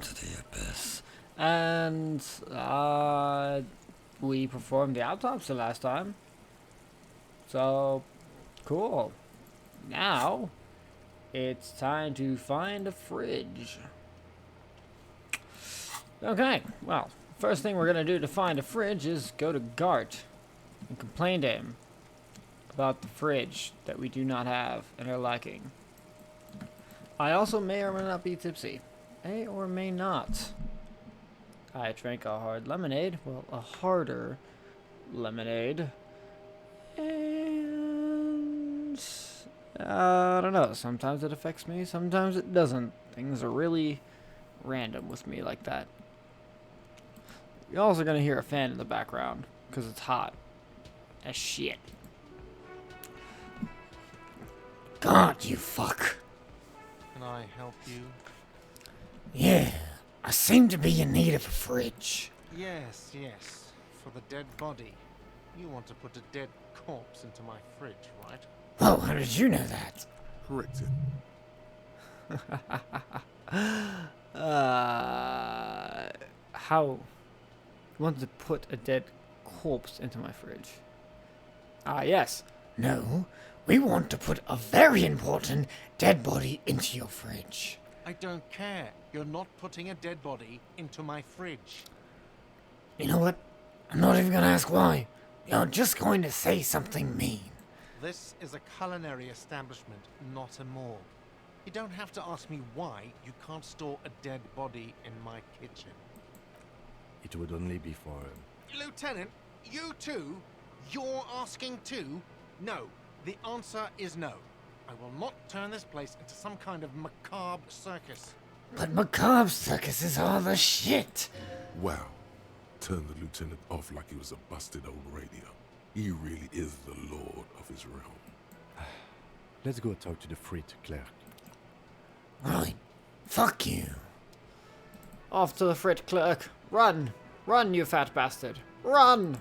to the abyss. And we performed the autopsy last time. So, cool. Now, it's time to find a fridge. Okay, well, first thing we're going to do to find a fridge is go to Gart and complain to him about the fridge that we do not have and are lacking. I also may or may not be tipsy. May or may not. I drank a hard lemonade. Well, a harder lemonade. And I don't know. Sometimes it affects me. Sometimes it doesn't. Things are really random with me like that. You're also going to hear a fan in the background because it's hot as shit. God, you fuck. Can I help you? Yeah, I seem to be in need of a fridge. Yes, yes. For the dead body. You want to put a dead corpse into my fridge, right? Oh, how did you know that? Corrected. How? You want to put a dead corpse into my fridge? Ah, yes. No, we want to put a very important dead body into your fridge. I don't care. You're not putting a dead body into my fridge. You know what? I'm not even gonna ask why. You're just going to say something mean. This is a culinary establishment, not a morgue. You don't have to ask me why you can't store a dead body in my kitchen. It would only be for Lieutenant, you too? You're asking too? No. The answer is no. I will not turn this place into some kind of macabre circus. But macabre circuses are the shit. Wow. Turned the lieutenant off like he was a busted old radio. He really is the lord of his realm. Let's go talk to the freight clerk. Right. Fuck you. Off to the frit clerk. Run! Run, you fat bastard! Run!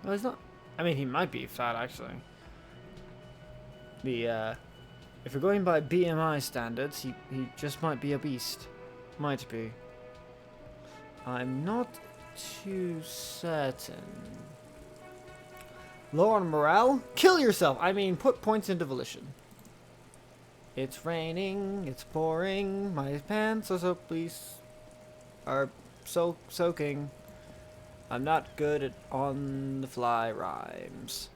No, he's not. I mean, he might be fat, actually. If we're going by BMI standards, he just might be a beast. Might be. I'm not too certain. Low on morale? Kill yourself! I mean, put points into volition. It's raining, it's pouring, my pants are soaking. I'm not good at on-the-fly rhymes.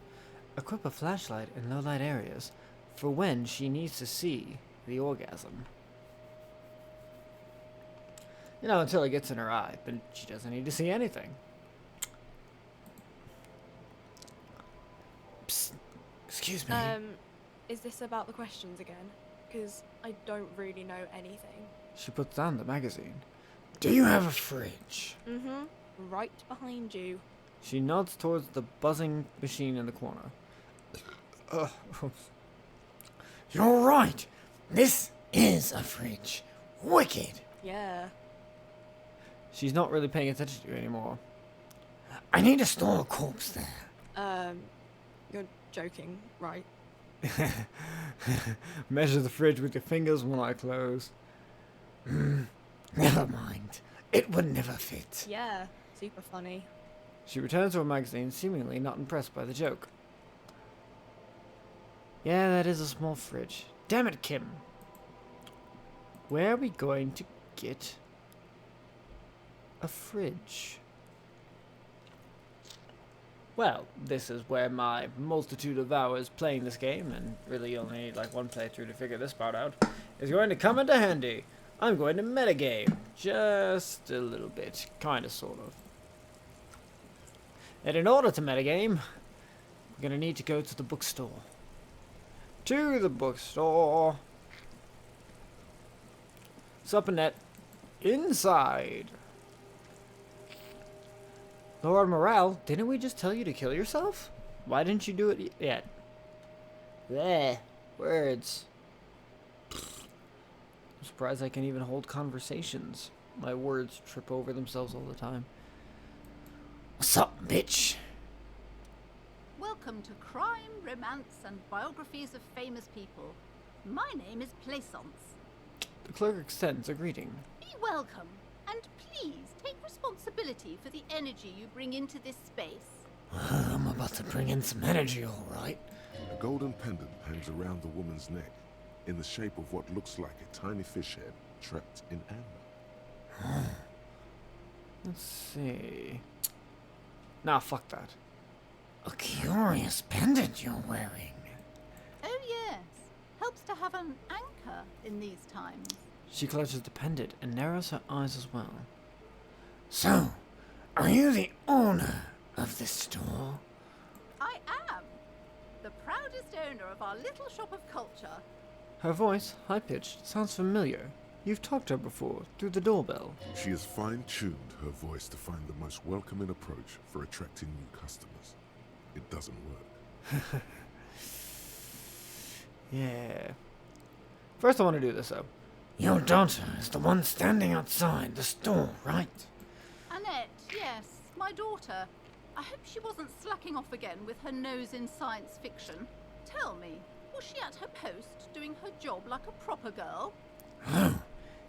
Equip a flashlight in low-light areas for when she needs to see the orgasm. You know, until it gets in her eye, but she doesn't need to see anything. Psst. Excuse me. Is this about the questions again? Because I don't really know anything. She puts down the magazine. Do you have a fridge? Mm-hmm. Right behind you. She nods towards the buzzing machine in the corner. You're right. This is a fridge. Wicked. Yeah. She's not really paying attention to you anymore. I need to store a corpse there. You're joking, right? Measure the fridge with your fingers, one eye closed. Never mind. It would never fit. Yeah. Super funny. She returns to her magazine, seemingly not impressed by the joke. Yeah, that is a small fridge. Damn it, Kim. Where are we going to get a fridge? Well, this is where my multitude of hours playing this game, and really only need like one playthrough to figure this part out, is going to come into handy. I'm going to metagame. Just a little bit. Kinda, sort of. And in order to metagame, we're going to need to go to the bookstore. To the bookstore. Supanet. Inside. Lord Morale, didn't we just tell you to kill yourself? Why didn't you do it yet? Bleh. Words. I'm surprised I can even hold conversations. My words trip over themselves all the time. What's up, bitch? Welcome to Crime, Romance, and Biographies of Famous People. My name is Plaisance. The clerk extends a greeting. welcome, and please take responsibility for the energy you bring into this space. I'm about to bring in some energy, all right. A golden pendant hangs around the woman's neck, in the shape of what looks like a tiny fish head trapped in amber. Let's see. Nah, fuck that. A curious pendant you're wearing. Oh yes, helps to have an anchor in these times. She clutches the pendant and narrows her eyes as well. So, are you the owner of this store? I am the proudest owner of our little shop of culture. Her voice, high-pitched, sounds familiar. You've talked to her before, through the doorbell. She has fine-tuned her voice to find the most welcoming approach for attracting new customers. It doesn't work. Yeah. First I want to do this, though. Your daughter is the one standing outside the store, right? Annette, yes, my daughter. I hope she wasn't slacking off again with her nose in science fiction. Tell me, was she at her post doing her job like a proper girl? Oh,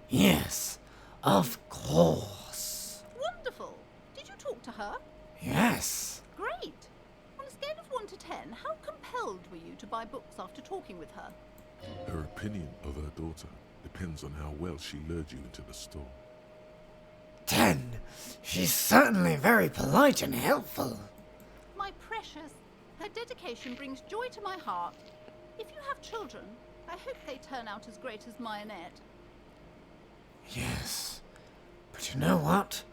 yes, of course. Wonderful. Did you talk to her? Yes. Great. On a scale of 1 to 10, how compelled were you to buy books after talking with her? Her opinion of her daughter depends on how well she lured you into the store. 10. She's certainly very polite and helpful. My precious, her dedication brings joy to my heart. If you have children, I hope they turn out as great as my Annette. Yes, but you know what?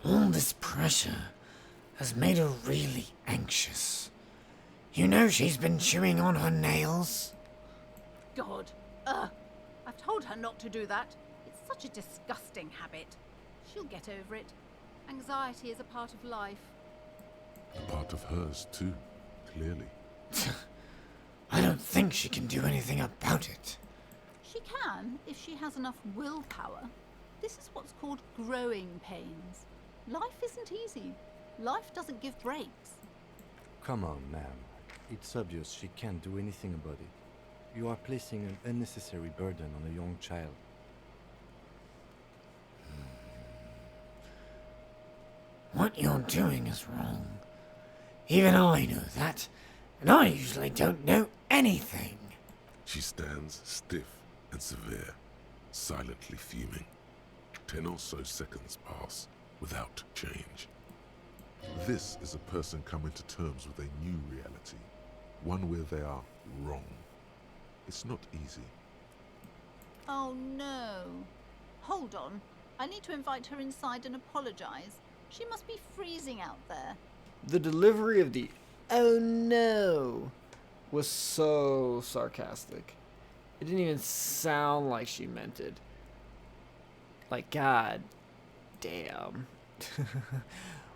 All this pressure has made her really anxious. You know she's been chewing on her nails? God, I've told her not to do that. It's such a disgusting habit. She'll get over it. Anxiety is a part of life. A part of hers, too, clearly. I don't think she can do anything about it. She can, if she has enough willpower. This is what's called growing pains. Life isn't easy. Life doesn't give breaks. Come on, ma'am. It's obvious she can't do anything about it. You are placing an unnecessary burden on a young child. What you're doing is wrong. Even I know that, and I usually don't know anything. She stands stiff and severe, silently fuming. 10 or so seconds pass without change. This is a person coming to terms with a new reality, one where they are wrong. It's not easy. Oh no. Hold on. I need to invite her inside and apologize. She must be freezing out there. The delivery of the "oh no" was so sarcastic. It didn't even sound like she meant it. Like, god damn.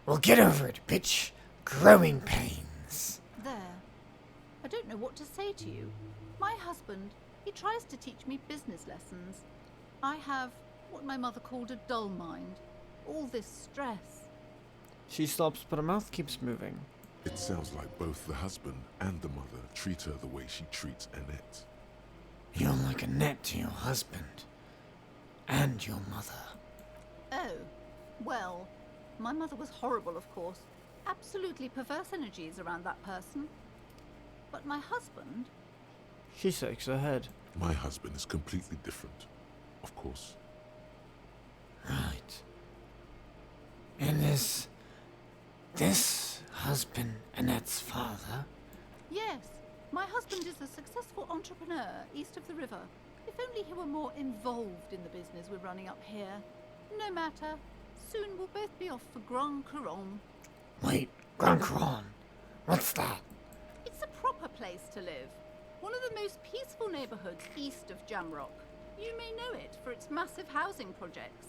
Well, get over it, bitch. Growing pains. There. I don't know what to say to you. My husband, he tries to teach me business lessons. I have what my mother called a dull mind. All this stress. She stops, but her mouth keeps moving. It sounds like both the husband and the mother treat her the way she treats Annette. You're like a net to your husband. And your mother. Oh, well, my mother was horrible, of course. Absolutely perverse energies around that person. But my husband, She shakes her head. My husband is completely different, of course. Right. And is this husband Annette's father? yes, my husband is a successful entrepreneur east of the river. If only he were more involved in the business we're running up here. No matter. Soon we'll both be off for Grand Couronne. Wait, Grand Couronne. What's that? It's a proper place to live. One of the most peaceful neighborhoods east of Jamrock. You may know it for its massive housing projects.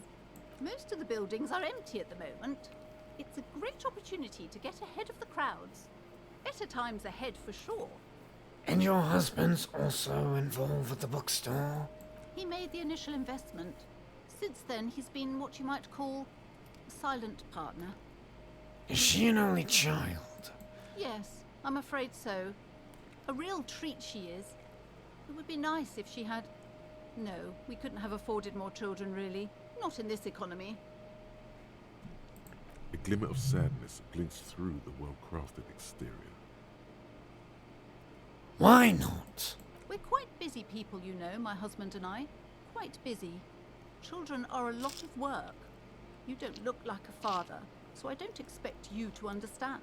Most of the buildings are empty at the moment. It's a great opportunity to get ahead of the crowds. Better times ahead for sure. And your husband's also involved with the bookstore? He made the initial investment. Since then, he's been what you might call a silent partner. Is she an only child? Yes, I'm afraid so. A real treat she is. It would be nice if she had No, we couldn't have afforded more children, really. Not in this economy. A glimmer of sadness blinks through the well-crafted exterior. Why not? We're quite busy people, you know, my husband and I. Quite busy. Children are a lot of work. You don't look like a father, so I don't expect you to understand.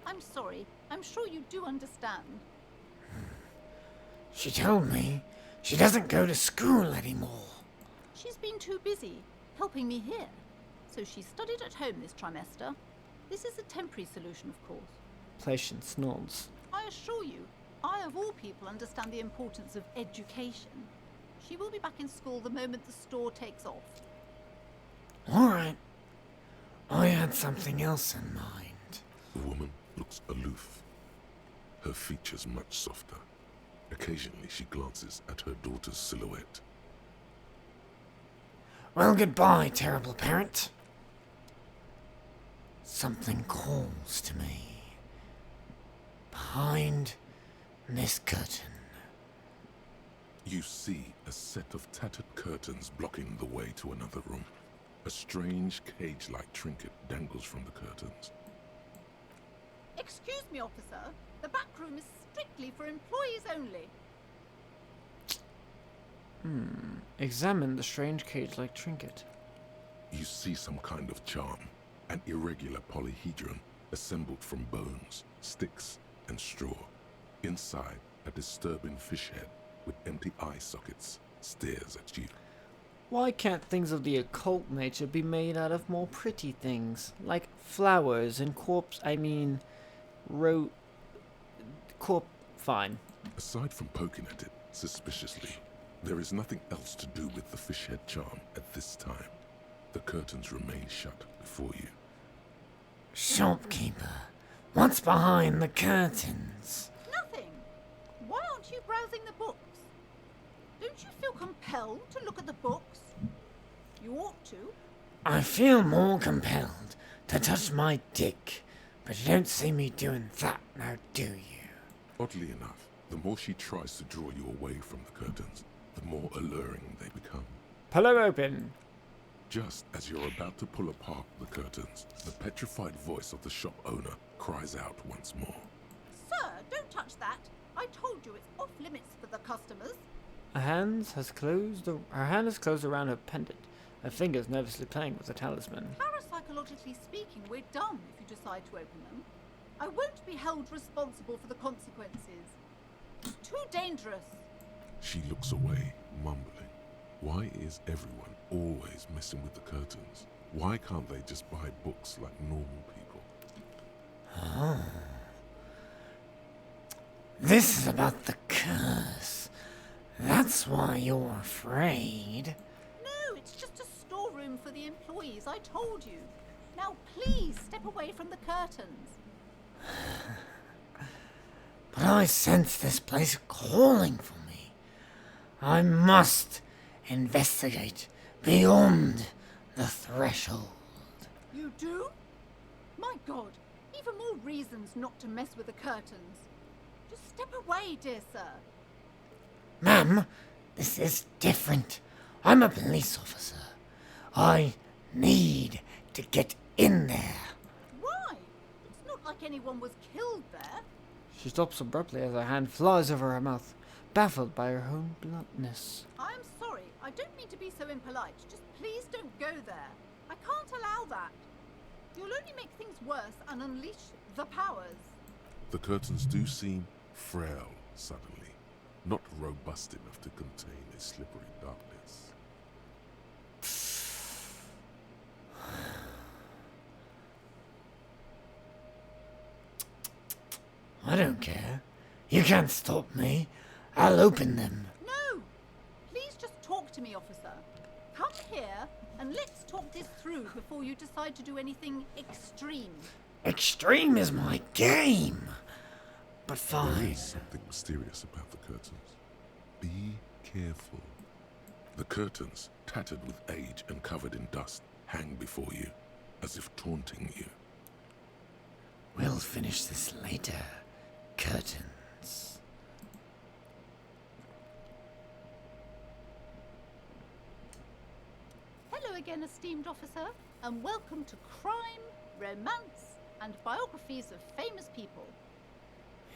I'm sorry. I'm sure you do understand. She told me she doesn't go to school anymore. She's been too busy helping me here. So she studied at home this trimester. This is a temporary solution, of course. Patience nods. I assure you, I of all people understand the importance of education. She will be back in school the moment the store takes off. All right. I had something else in mind. The woman looks aloof, her features much softer. Occasionally she glances at her daughter's silhouette. Well, goodbye, terrible parent. Something calls to me. Behind this curtain. You see a set of tattered curtains blocking the way to another room. A strange cage-like trinket dangles from the curtains. Excuse me, officer. The back room is strictly for employees only. Examine the strange cage-like trinket. You see some kind of charm, an irregular polyhedron assembled from bones, sticks, and straw. Inside, a disturbing fish head with empty eye sockets stares at you. Why can't things of the occult nature be made out of more pretty things? Like flowers and fine. Aside from poking at it suspiciously, there is nothing else to do with the fish head charm at this time. The curtains remain shut before you. Shopkeeper, what's behind the curtains? Nothing. Why aren't you browsing the books? Don't you feel compelled to look at the books? You ought to. I feel more compelled to touch my dick, but you don't see me doing that now, do you? Oddly enough, the more she tries to draw you away from the curtains, the more alluring they become. Pull 'em open. Just as you're about to pull apart the curtains, the petrified voice of the shop owner cries out once more. Sir, don't touch that. I told you it's off limits for the customers. Her hand is closed around her pendant, her fingers nervously playing with the talisman. Parapsychologically speaking, we're dumb if you decide to open them. I won't be held responsible for the consequences. It's too dangerous. She looks away, mumbling. Why is everyone always messing with the curtains? Why can't they just buy books like normal people? This is about the curse. That's why you're afraid. No, it's just a storeroom for the employees, I told you. Now please step away from the curtains. But I sense this place calling for me. I must investigate beyond the threshold. You do? My God, even more reasons not to mess with the curtains. Just step away, dear sir. Ma'am, this is different. I'm a police officer. I need to get in there. Why? It's not like anyone was killed there. She stops abruptly as her hand flies over her mouth, baffled by her own bluntness. I'm sorry, I don't mean to be so impolite. Just please don't go there. I can't allow that. You'll only make things worse and unleash the powers. The curtains do seem frail suddenly, not robust enough to contain a slippery darkness. I don't care. You can't stop me. I'll open them. No! Please just talk to me, officer. Come here and let's talk this through before you decide to do anything extreme. Extreme is my game. But There fine. is something mysterious about the curtains. Be careful. The curtains, tattered with age and covered in dust, hang before you, as if taunting you. We'll finish this later. Curtains. again, esteemed officer, and welcome to crime, romance, and biographies of famous people.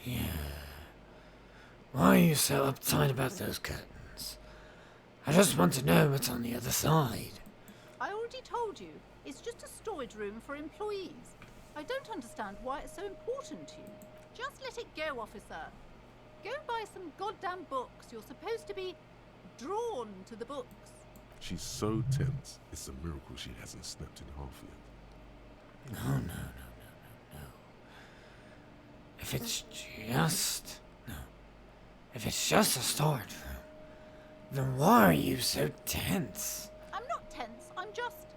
Yeah. Why are you so uptight about those curtains? I just want to know what's on the other side. I already told you, it's just a storage room for employees. I don't understand why it's so important to you. Just let it go, officer. Go buy some goddamn books. You're supposed to be drawn to the books. She's so tense, it's a miracle she hasn't snapped in half yet. No. If it's just a storage room, then why are you so tense? I'm not tense, I'm just...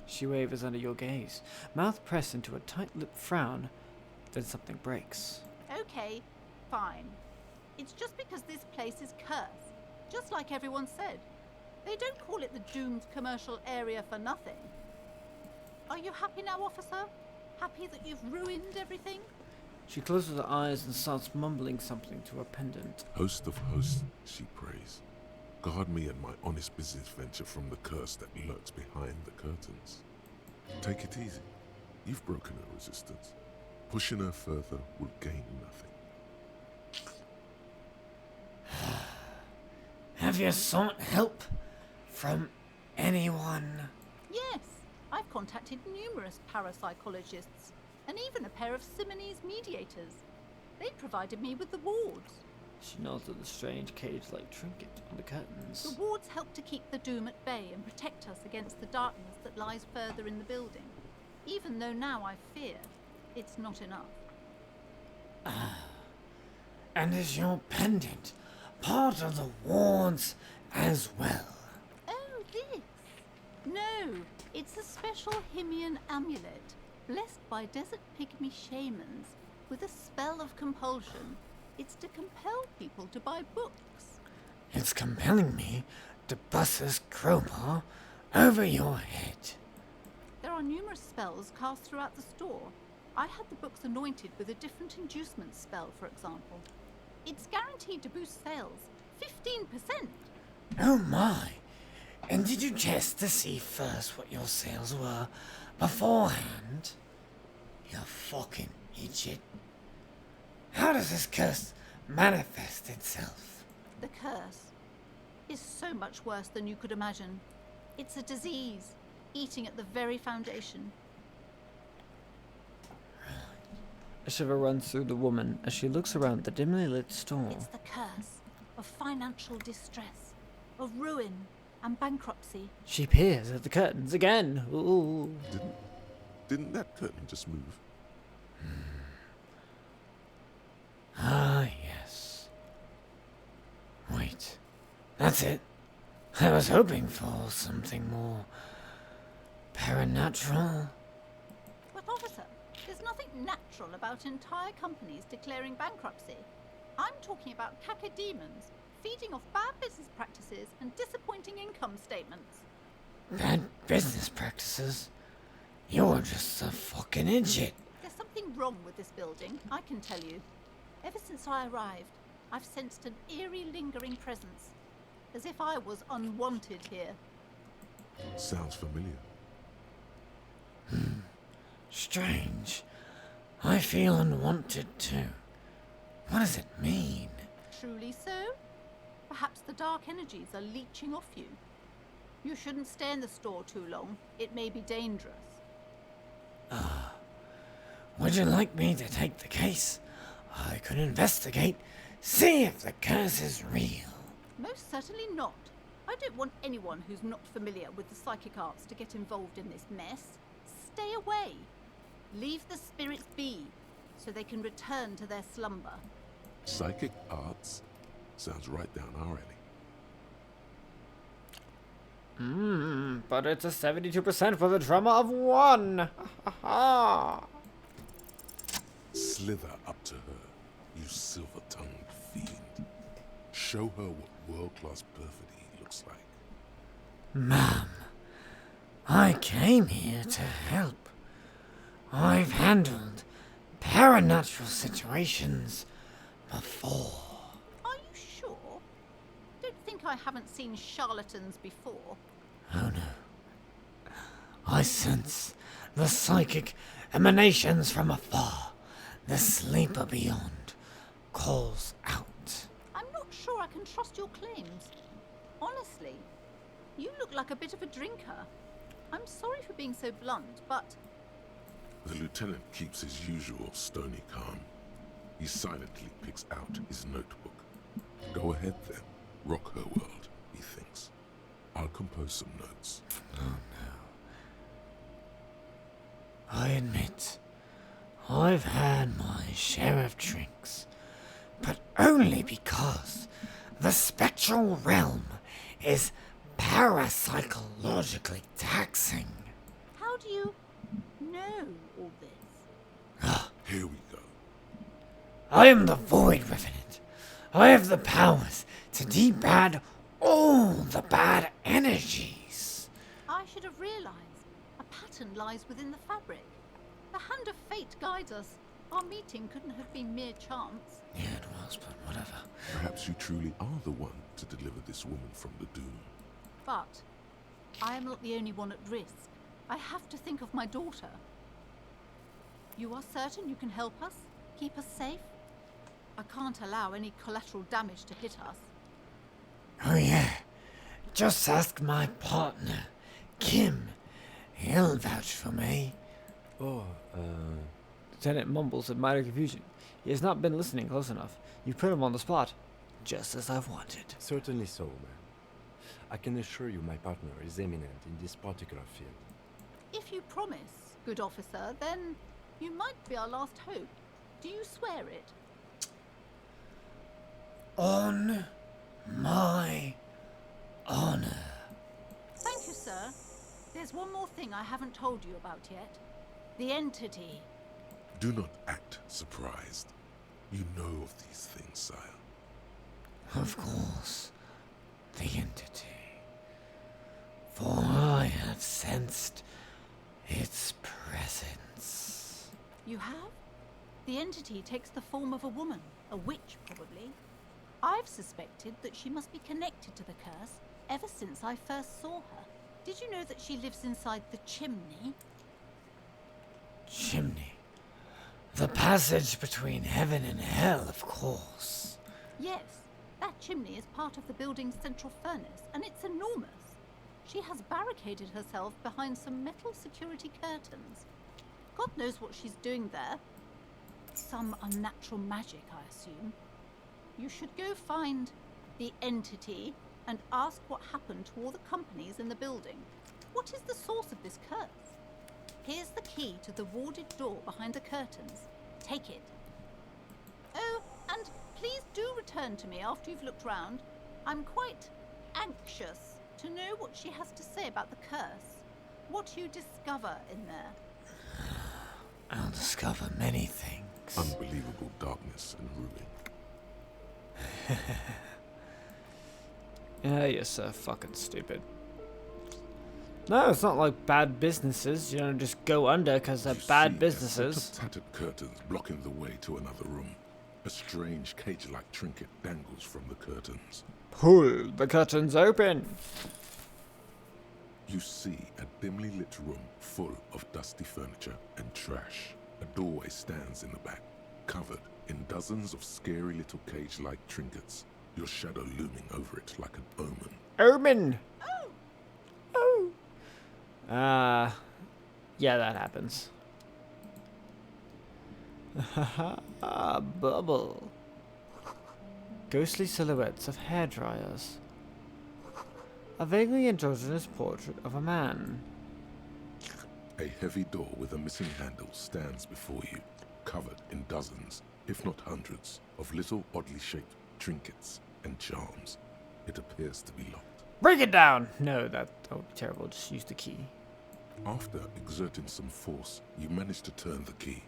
She wavers under your gaze, mouth pressed into a tight-lipped frown. Then something breaks. Okay, fine. It's just because this place is cursed, just like everyone said. They don't call it the doomed commercial area for nothing. Are you happy now, officer? Happy that you've ruined everything? She closes her eyes and starts mumbling something to her pendant. Host of hosts, she prays. Guard me and my honest business venture from the curse that lurks behind the curtains. Take it easy. You've broken her resistance. Pushing her further will gain nothing. Have you sought help from anyone? Yes, I've contacted numerous parapsychologists and even a pair of Simonese mediators. They provided me with the wards. She nods at the strange cage-like trinket on the curtains. The wards help to keep the doom at bay and protect us against the darkness that lies further in the building. Even though now I fear it's not enough. And is your pendant part of the wards as well? Oh, this? No, it's a special Himian amulet, blessed by desert pygmy shamans with a spell of compulsion. It's to compel people to buy books. It's compelling me to bust this crowbar over your head. There are numerous spells cast throughout the store. I had the books anointed with a different inducement spell, for example. It's guaranteed to boost sales 15%. Oh my! And did you test to see first what your sales were beforehand? You fucking idiot. How does this curse manifest itself? The curse is so much worse than you could imagine. It's a disease, eating at the very foundation. A shiver runs through the woman as she looks around the dimly lit store. It's the curse of financial distress, of ruin and bankruptcy. She peers at the curtains again. Ooh. Didn't that curtain just move? Ah, yes. Wait, that's it. I was hoping for something more paranatural. But officer, there's nothing natural about entire companies declaring bankruptcy. I'm talking about cacodemons feeding off bad business practices and disappointing income statements. Bad business practices? You're just a fucking idiot. There's something wrong with this building, I can tell you. Ever since I arrived, I've sensed an eerie, lingering presence, as if I was unwanted here. Sounds familiar. Strange. I feel unwanted too. What does it mean? Truly so? Perhaps the dark energies are leeching off you. You shouldn't stay in the store too long. It may be dangerous. Would you like me to take the case? I could investigate, see if the curse is real. Most certainly not. I don't want anyone who's not familiar with the psychic arts to get involved in this mess. Stay away. Leave the spirits be, so they can return to their slumber. Psychic arts? Sounds right down our alley. But it's a 72% for the drama of 1. Ha ha ha. Slither up to her, you silver-tongued fiend. Show her what world-class perfidy looks like. Ma'am, I came here to help. I've handled paranatural situations before. Are you sure? Don't think I haven't seen charlatans before. Oh no. sense the psychic emanations from afar. The sleeper beyond calls out. I'm not sure I can trust your claims. Honestly, you look like a bit of a drinker. I'm sorry for being so blunt, but The lieutenant keeps his usual stony calm. He silently picks out his notebook. Go ahead then. Rock her world, he thinks. I'll compose some notes. Oh no. I admit, I've had my share of drinks, but only because the spectral realm is parapsychologically taxing. how do you know all this? Here we go. I am the Void Revenant. I have the powers to debad all the bad energies. I should have realized. A pattern lies within the fabric. The hand of fate guides us. Our meeting couldn't have been mere chance. Yeah, it was, but whatever. Perhaps you truly are the one to deliver this woman from the doom. But I am not the only one at risk. I have to think of my daughter. You are certain you can help us? Keep us safe? I can't allow any collateral damage to hit us. Oh yeah, just ask my partner, Kim. He'll vouch for me. Oh, Lieutenant mumbles in minor confusion. He has not been listening close enough. You put him on the spot. Just as I wanted. certainly so, ma'am. I can assure you my partner is eminent in this particular field. If you promise, good officer, then you might be our last hope. Do you swear it? On my honor. Thank you, sir. There's one more thing I haven't told you about yet. The entity. Do not act surprised. You know of these things, sire. Of course, the entity. For I have sensed its presence. You have? The entity takes the form of a woman, a witch probably. I've suspected that she must be connected to the curse ever since I first saw her. Did you know that she lives inside the chimney? Chimney. The passage between heaven and hell, of course. Yes, that chimney is part of the building's central furnace, and it's enormous. She has barricaded herself behind some metal security curtains. God knows what she's doing there. Some unnatural magic, I assume. You should go find the entity and ask what happened to all the companies in the building. What is the source of this curse? Here's the key to the warded door behind the curtains. Take it. Oh, and please do return to me after you've looked round. I'm quite anxious to know what she has to say about the curse. What you discover in there. I'll discover many things. Unbelievable darkness and ruin. Yeah, you're so fucking stupid. No, it's not like bad businesses. You don't just go under because they're You see bad a set businesses. of tattered curtains blocking the way to another room. A strange cage-like trinket dangles from the curtains. Pull the curtains open. You see a dimly lit room full of dusty furniture and trash. A doorway stands in the back, covered in dozens of scary little cage-like trinkets, your shadow looming over it like an omen. Omen. Oh. Yeah, that happens. Bubble. Ghostly silhouettes of hairdryers. A vaguely androgynous portrait of a man. A heavy door with a missing handle stands before you, covered in dozens, if not hundreds, of little oddly shaped trinkets and charms. It appears to be locked. Break it down! No, that would be terrible. Just use the key. After exerting some force, you manage to turn the key.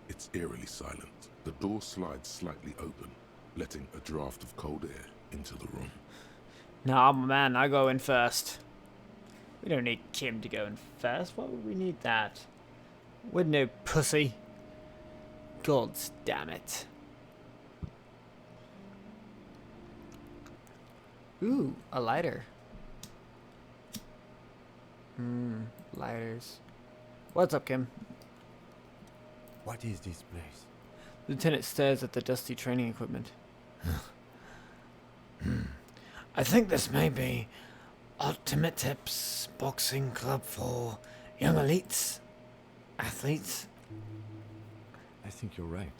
It's eerily silent. The door slides slightly open, letting a draft of cold air into the room. Nah, I'm a man. I go in first. We don't need Kim to go in first. Why would we need that? We're no pussy. Gods damn it. Ooh, a lighter. Lighters. What's up, Kim? What is this place? Lieutenant stares at the dusty training equipment. I think this may be Ultimate Tips Boxing Club for young elites, athletes. I think you're right,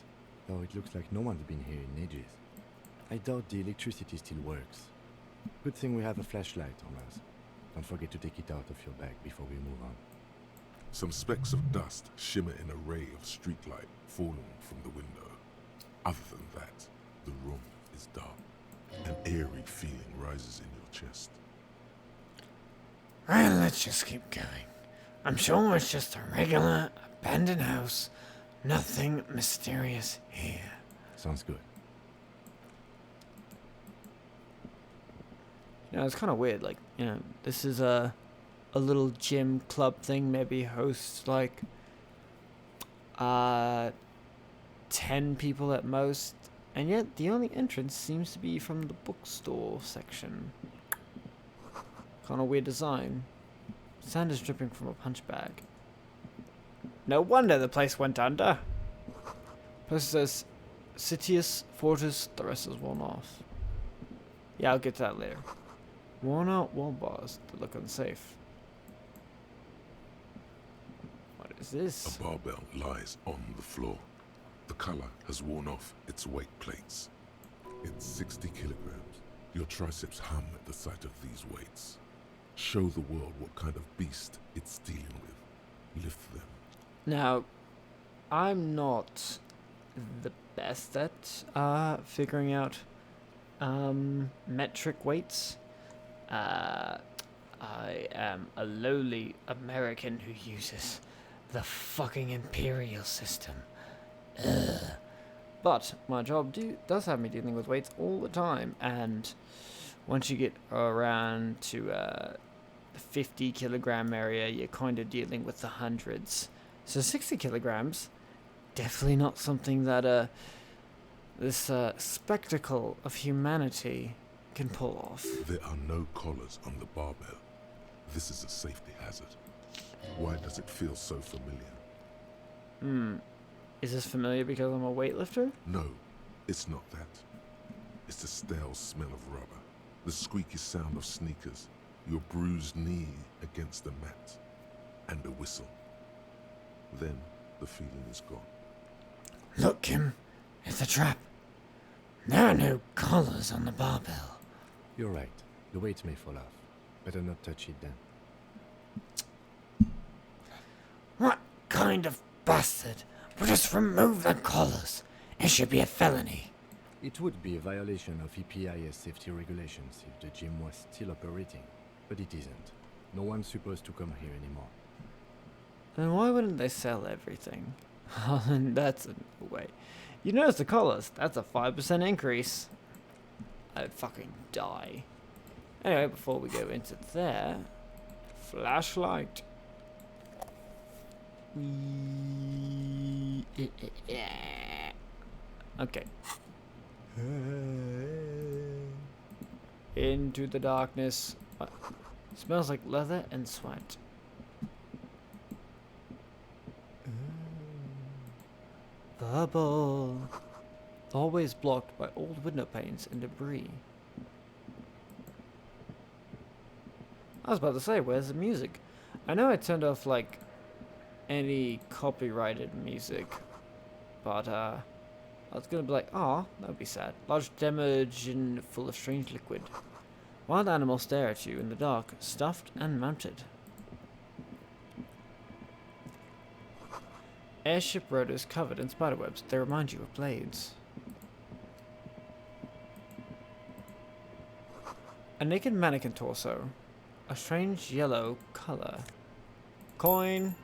though it looks like no one's been here in ages. I doubt the electricity still works. Good thing we have a flashlight on us. Don't forget to take it out of your bag before we move on. Some specks of dust shimmer in a ray of streetlight falling from the window. Other than that, the room is dark. An eerie feeling rises in your chest. Well, let's just keep going. I'm sure it's just a regular abandoned house. Nothing mysterious here. Sounds good. You know, it's kind of weird. Like, you know, this is a little gym club thing. Maybe hosts like 10 people at most, and yet the only entrance seems to be from the bookstore section. Kind of weird design. Sand is dripping from a punch bag. No wonder the place went under. Post says, Citius, Fortis, the rest is worn off. Yeah, I'll get to that later. Worn out wall bars that look unsafe. What is this? A barbell lies on the floor. The color has worn off its weight plates. It's 60 kilograms. Your triceps hum at the sight of these weights. Show the world what kind of beast it's dealing with. Lift them. Now, I'm not the best at figuring out metric weights. I am a lowly American who uses the fucking imperial system. Ugh. But my job does have me dealing with weights all the time, and once you get around to the 50 kilogram area, you're kind of dealing with the hundreds. So 60 kilograms, definitely not something that this spectacle of humanity can pull off. There are no collars on the barbell. This is a safety hazard. Why does it feel so familiar? Is this familiar because I'm a weightlifter? No, it's not that. It's the stale smell of rubber, the squeaky sound of sneakers, your bruised knee against the mat, and a whistle. Then the feeling is gone. Look, Kim, it's a trap. There are no collars on the barbell. You're right. The weights may fall off. Better not touch it then. What kind of bastard would just remove the collars? It should be a felony. It would be a violation of EPIS safety regulations if the gym was still operating, but it isn't. No one's supposed to come here anymore. Then why wouldn't they sell everything? That's a way. You notice the collars. That's a 5% increase. I'd fucking die. Anyway, before we go into there, flashlight. Okay. Into the darkness. What? Smells like leather and sweat. Bubble. Always blocked by old window panes and debris. I was about to say, where's the music? I know I turned off, like, any copyrighted music, but, I was gonna be like, oh, that would be sad. Large damage and full of strange liquid. Wild animals stare at you in the dark, stuffed and mounted. Airship rotors covered in spiderwebs. They remind you of blades. A naked mannequin torso. A strange yellow color. Coin.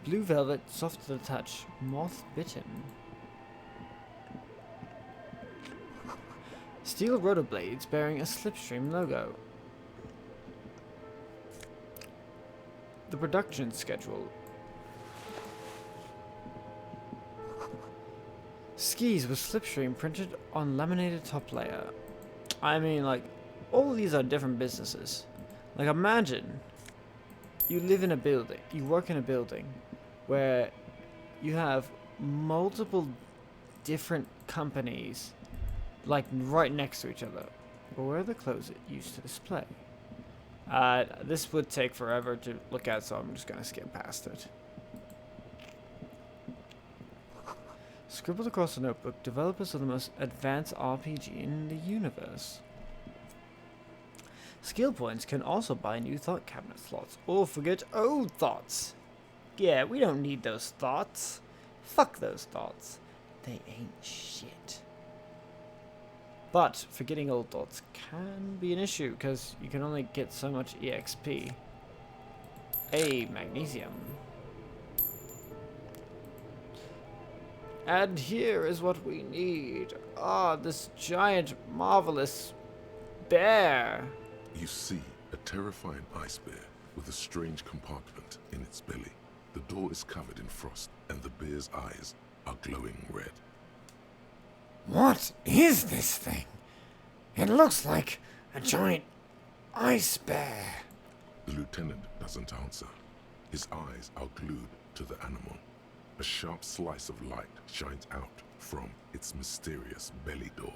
Blue velvet, soft to the touch. Moth bitten. Steel rotor blades bearing a Slipstream logo. The production schedule. Skis with Slipstream printed on laminated top layer. I mean, like, all of these are different businesses. Like, imagine you live in a building, you work in a building where you have multiple different companies, like, right next to each other. But where are the clothes it used to display? This would take forever to look at, so I'm just gonna skip past it. Scribbled across the notebook, developers of the most advanced RPG in the universe. Skill points can also buy new thought cabinet slots, or forget old thoughts. Yeah, we don't need those thoughts. Fuck those thoughts. They ain't shit. But forgetting old thoughts can be an issue, because you can only get so much EXP. Hey, magnesium. And here is what we need. Ah, this giant, marvelous bear. You see a terrifying ice bear with a strange compartment in its belly. The door is covered in frost, and the bear's eyes are glowing red. What is this thing? It looks like a giant ice bear. The lieutenant doesn't answer. His eyes are glued to the animal. A sharp slice of light shines out from its mysterious belly door.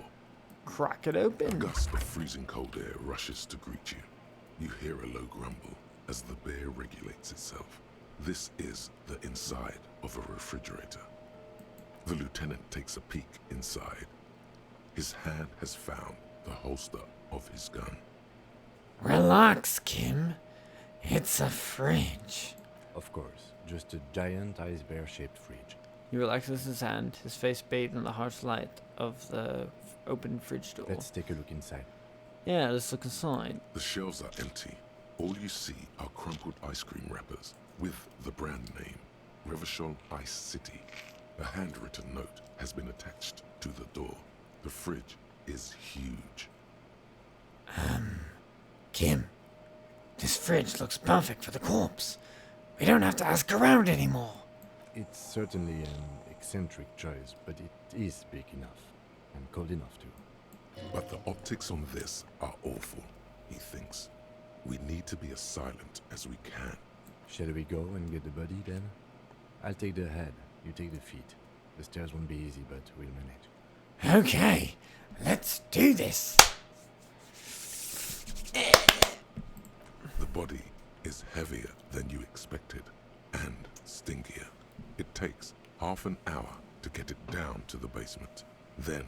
Crack it A open. gust of freezing cold air rushes to greet you. You hear a low grumble as the bear regulates itself. This is the inside of a refrigerator. The lieutenant takes a peek inside. His hand has found the holster of his gun. Relax, Kim. It's a fridge. Of course, just a giant ice bear-shaped fridge. He relaxes his hand, his face bathed in the harsh light of the open fridge door. Let's take a look inside. Yeah, let's look inside. The shelves are empty. All you see are crumpled ice cream wrappers with the brand name, Revachol Ice City. A handwritten note has been attached to the door. The fridge is huge. Kim, this fridge looks perfect for the corpse. We don't have to ask around anymore. It's certainly an eccentric choice, but it is big enough and cold enough too. But the optics on this are awful, he thinks. We need to be as silent as we can. Shall we go and get the body then? I'll take the head, you take the feet. The stairs won't be easy, but we'll manage. Okay, let's do this. The body is heavier than you expected and stinkier. It takes half an hour to get it down to the basement. Then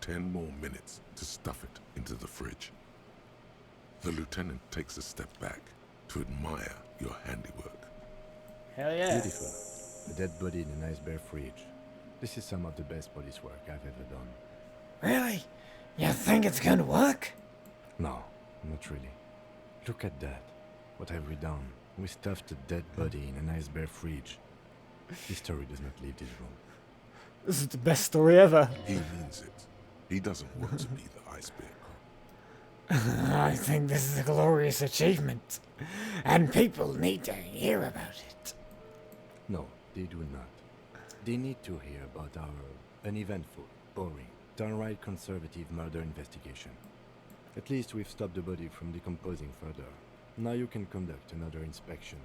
10 more minutes to stuff it into the fridge. The lieutenant takes a step back to admire your handiwork. Hell yeah. Beautiful. A dead body in a nice bare fridge. This is some of the best body's work I've ever done. Really? You think it's gonna work? No, not really. Look at that. What have we done? We stuffed a dead body in a nice bare fridge. This story does not leave this room. This is the best story ever. He means it. He doesn't want to be the ice bear cop. I think this is a glorious achievement, and people need to hear about it. No, they do not. They need to hear about our uneventful, boring, downright conservative murder investigation. At least we've stopped the body from decomposing further. Now you can conduct another inspection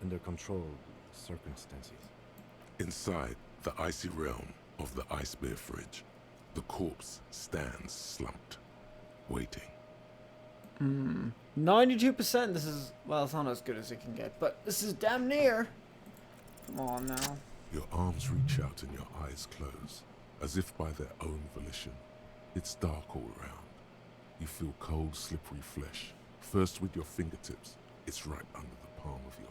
under controlled circumstances. Inside the icy realm of the ice bear fridge, the corpse stands slumped, waiting. 92%. This is, well, it's not as good as it can get, but this is damn near. Come on now. Your arms reach out and your eyes close, as if by their own volition. It's dark all around. You feel cold, slippery flesh. First with your fingertips, it's right under the palm of your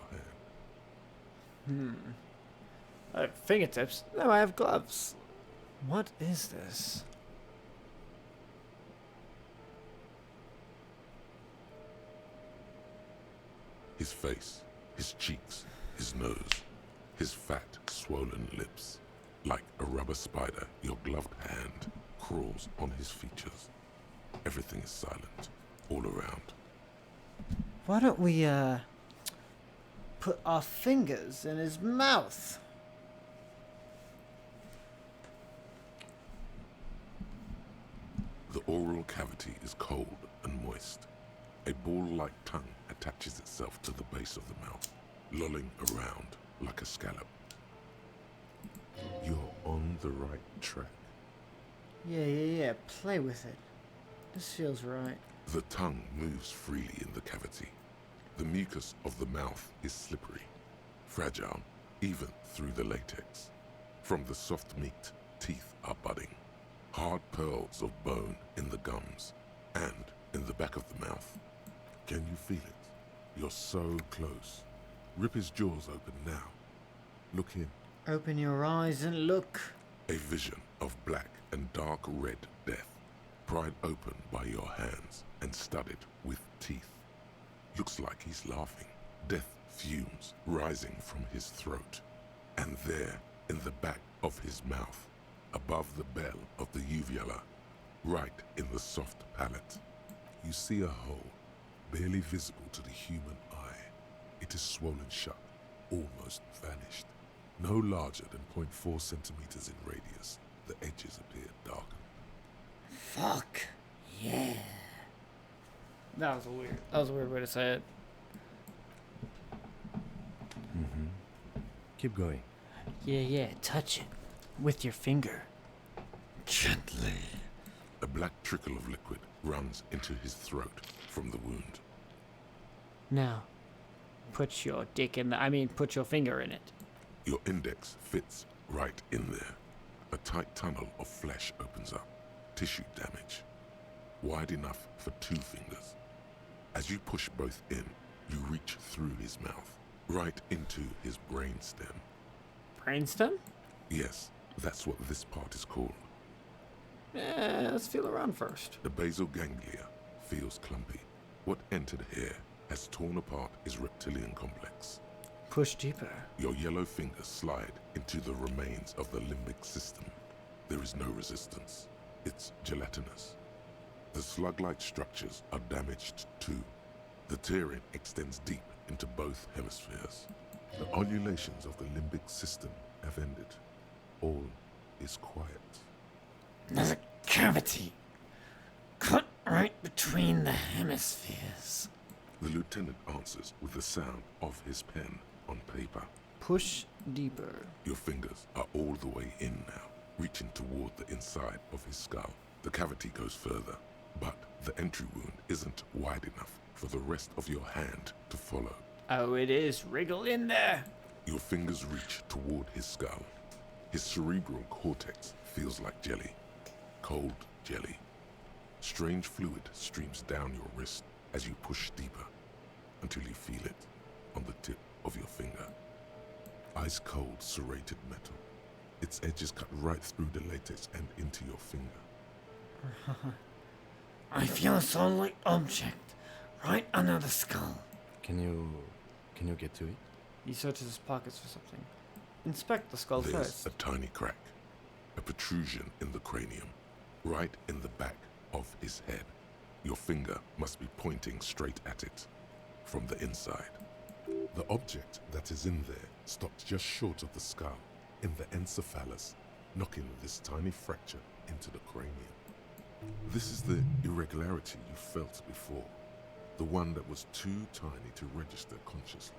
hand. I have fingertips. No, I have gloves. What is this? His face, his cheeks, his nose, his fat, swollen lips. Like a rubber spider, your gloved hand crawls on his features. Everything is silent, all around. Why don't we, put our fingers in his mouth? The oral cavity is cold and moist. A ball-like tongue attaches itself to the base of the mouth, lolling around like a scallop. You're on the right track. Yeah. Play with it. This feels right. The tongue moves freely in the cavity. The mucus of the mouth is slippery, fragile, even through the latex. From the soft meat, teeth are budding. Hard pearls of bone in the gums and in the back of the mouth. Can you feel it? You're so close. Rip his jaws open now. Look in. Open your eyes and look. A vision of black and dark red death, pried open by your hands and studded with teeth. Looks like he's laughing. Death fumes rising from his throat. And there, in the back of his mouth, above the bell of the uvula, right in the soft palate, you see a hole, barely visible to the human eye. It is swollen shut, almost vanished. No larger than 0.4 centimeters in radius, the edges appear darkened. Fuck. Yeah. That was a weird way to say it. Keep going. Yeah. Touch it with your finger. Gently. A black trickle of liquid runs into his throat from the wound. Now, put your finger in it. Your index fits right in there. A tight tunnel of flesh opens up. Tissue damage. Wide enough for 2 fingers. As you push both in, you reach through his mouth, right into his brainstem. Brainstem? Yes, that's what this part is called. Let's feel around first. The basal ganglia feels clumpy. What entered here has torn apart his reptilian complex. Push deeper. Your yellow fingers slide into the remains of the limbic system. There is no resistance. It's gelatinous. The slug-like structures are damaged too. The tearing extends deep into both hemispheres. The ululations of the limbic system have ended. All is quiet. There's a cavity cut right between the hemispheres. The lieutenant answers with the sound of his pen on paper. Push deeper. Your fingers are all the way in now, reaching toward the inside of his skull. The cavity goes further, but the entry wound isn't wide enough for the rest of your hand to follow. Oh, it is. Wriggle in there. Your fingers reach toward his skull. His cerebral cortex feels like jelly. Cold jelly. Strange fluid streams down your wrist as you push deeper until you feel it on the tip of your finger. Ice cold serrated metal. Its edges cut right through the latex and into your finger. I feel a solid object right under the skull. Can you get to it? He searches his pockets for something. Inspect the skull There's first. a tiny crack, a protrusion in the cranium, right in the back of his head. Your finger must be pointing straight at it, from the inside. The object that is in there stops just short of the skull, in the encephalus, knocking this tiny fracture into the cranium. This is the irregularity you felt before, the one that was too tiny to register consciously.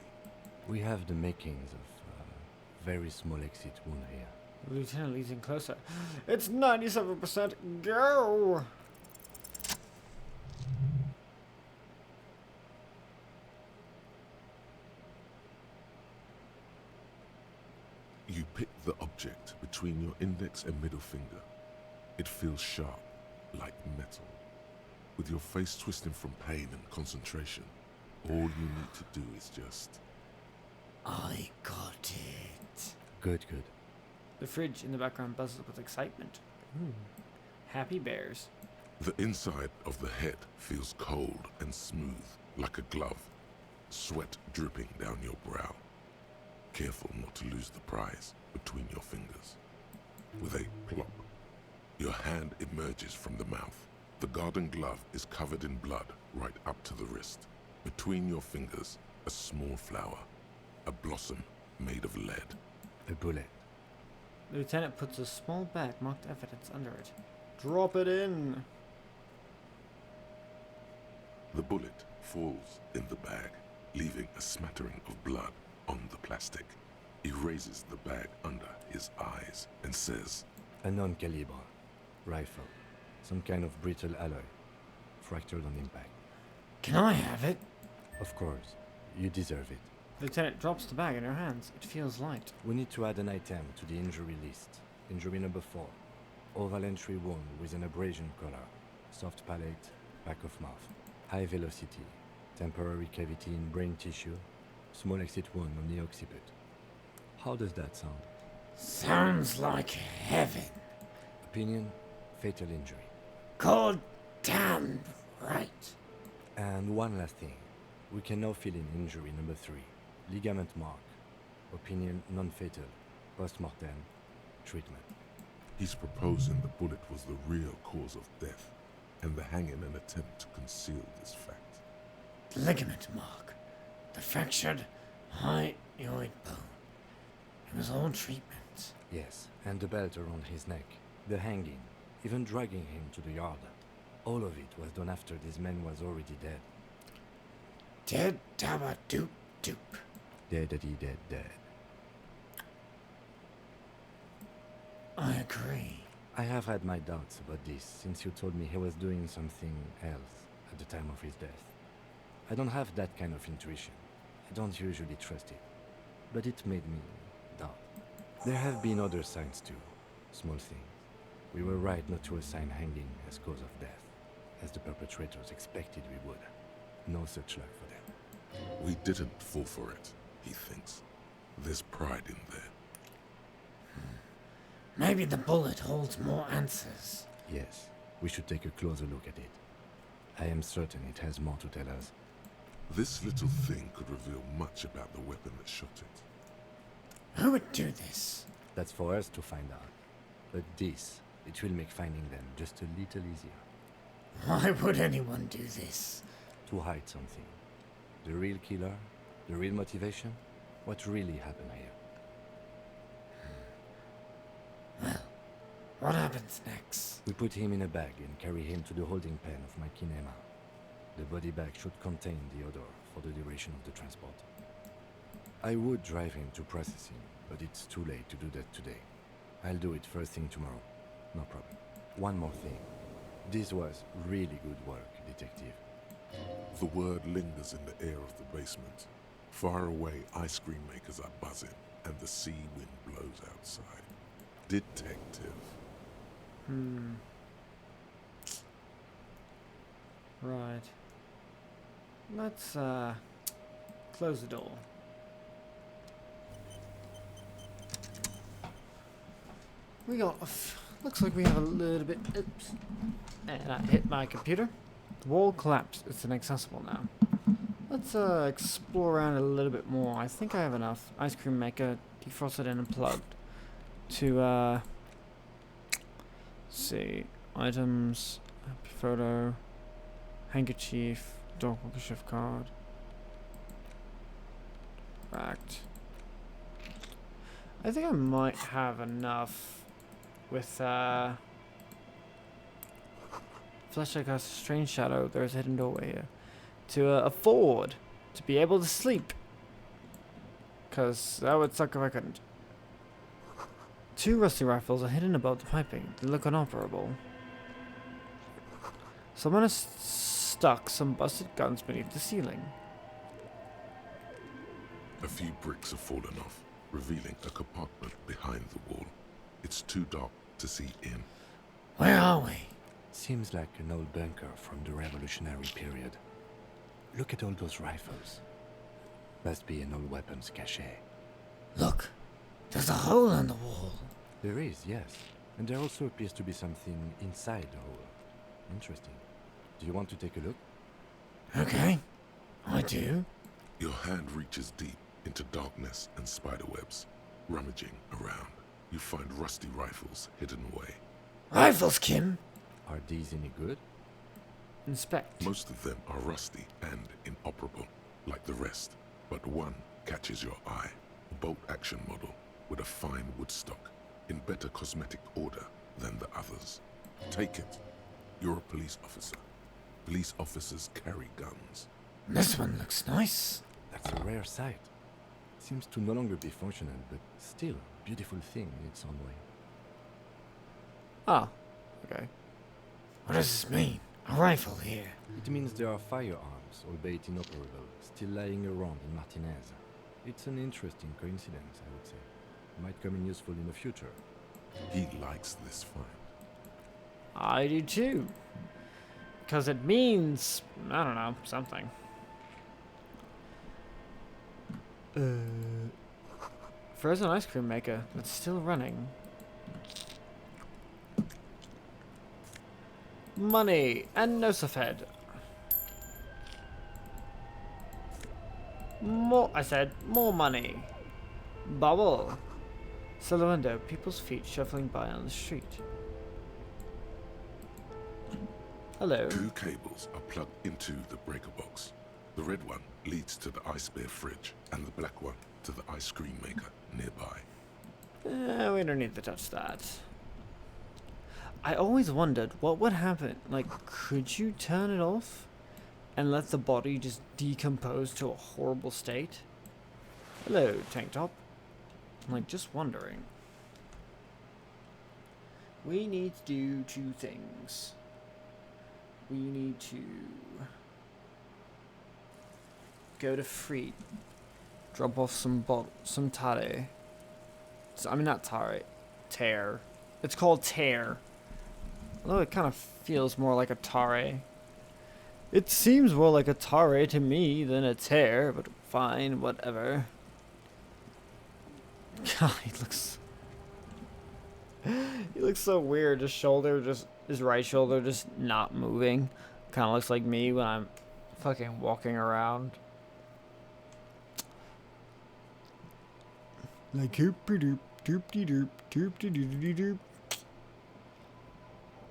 We have the makings of a very small exit wound here. The lieutenant leads in closer. It's 97%. Go! You pick the object between your index and middle finger. It feels sharp, like metal. With your face twisting from pain and concentration, all you need to do is just... I got it. Good. The fridge in the background buzzes with excitement. Happy bears. The inside of the head feels cold and smooth, like a glove. Sweat dripping down your brow. Careful not to lose the prize between your fingers. With a plop, your hand emerges from the mouth. The garden glove is covered in blood right up to the wrist. Between your fingers, a small flower. A blossom made of lead. A bullet. The lieutenant puts a small bag marked evidence under it. Drop it in. The bullet falls in the bag, leaving a smattering of blood on the plastic. He raises the bag under his eyes and says, A non-caliber rifle. Some kind of brittle alloy. Fractured on impact. Can I have it? Of course. You deserve it. Lieutenant drops the bag in her hands. It feels light. We need to add an item to the injury list. Injury number 4. Oval entry wound with an abrasion collar. Soft palate, back of mouth. High velocity. Temporary cavity in brain tissue. Small exit wound on the occiput. How does that sound? Sounds like heaven. Opinion, fatal injury. God damn right. And one last thing. We can now fill in injury number 3. Ligament mark. Opinion non-fatal. Post-mortem. Treatment. he's proposing the bullet was the real cause of death, and the hanging an attempt to conceal this fact. The ligament mark. The fractured hyoid bone. It was all treatment. Yes, and the belt around his neck. The hanging. Even dragging him to the yard. All of it was done after this man was already dead. Dead dabba doop doop. Dead. I agree. I have had my doubts about this since you told me he was doing something else at the time of his death. I don't have that kind of intuition. I don't usually trust it. But it made me doubt. There have been other signs too. Small things. We were right not to assign hanging as cause of death, as the perpetrators expected we would. No such luck for them. We didn't fall for it, he thinks. There's pride in there. Maybe the bullet holds more answers. Yes, we should take a closer look at it. I am certain it has more to tell us. This little thing could reveal much about the weapon that shot it. Who would do this? That's for us to find out. But this, it will make finding them just a little easier. Why would anyone do this? To hide something. The real killer? The real motivation? What really happened here? Well, what happens next? We put him in a bag and carry him to the holding pen of my kinema. The body bag should contain the odor for the duration of the transport. I would drive him to processing, but it's too late to do that today. I'll do it first thing tomorrow. No problem. One more thing. This was really good work, detective. The word lingers in the air of the basement. Far away, ice cream makers are buzzing, and the sea wind blows outside. Detective. Right. Let's, close the door. We got looks like we have a little bit, oops. And I hit my computer. The wall collapsed. It's inaccessible now. Let's, explore around a little bit more. I think I have enough ice cream maker, defrosted and unplugged to, see, items, photo, handkerchief, dog walker shift card, fact. I think I might have enough with, flashlight casts a strange shadow. There's a hidden doorway here. To afford to be able to sleep. Because that would suck if I couldn't. 2 rusty rifles are hidden above the piping. They look inoperable. Someone has stuck some busted guns beneath the ceiling. A few bricks have fallen off, revealing a compartment behind the wall. It's too dark to see in. Where are we? Seems like an old bunker from the Revolutionary period. Look at all those rifles. Must be an old weapons cache. Look, there's a hole in the wall. There is, yes. And there also appears to be something inside the hole. Interesting. Do you want to take a look? Okay, I do. Your hand reaches deep into darkness and spiderwebs. Rummaging around, you find rusty rifles hidden away. Rifles, Kim. Are these any good? Inspect. Most of them are rusty and inoperable, like the rest, but one catches your eye. A bolt-action model with a fine wood stock, in better cosmetic order than the others. Take it. You're a police officer. Police officers carry guns. This one looks nice. That's a rare sight. Seems to no longer be functional, but still a beautiful thing in its own way. Ah, okay. What does this mean? A rifle here. It means there are firearms, albeit inoperable, still lying around in Martinez. It's an interesting coincidence, I would say. Might come in useful in the future. He likes this find. I do too. Because it means, I don't know, something. Frozen ice cream maker that's still running. Money and no Safed. More, I said, more money. Bubble. Still the window, people's feet shuffling by on the street. Hello. 2 cables are plugged into the breaker box. The red one leads to the ice bear fridge, and the black one to the ice cream maker nearby. We don't need to touch that. I always wondered what would happen. Like, could you turn it off and let the body just decompose to a horrible state? Hello, tank top. I'm like, just wondering. We need to do 2 things. We need to go to Freet, drop off some tare. I mean, not tare, tear. It's called tear. Although it kind of feels more like a tare. It seems more like a tare to me than a tear, but fine, whatever. God, he looks so weird. His right shoulder just not moving. Kind of looks like me when I'm fucking walking around. Like doop doop doop doop doop doop doop.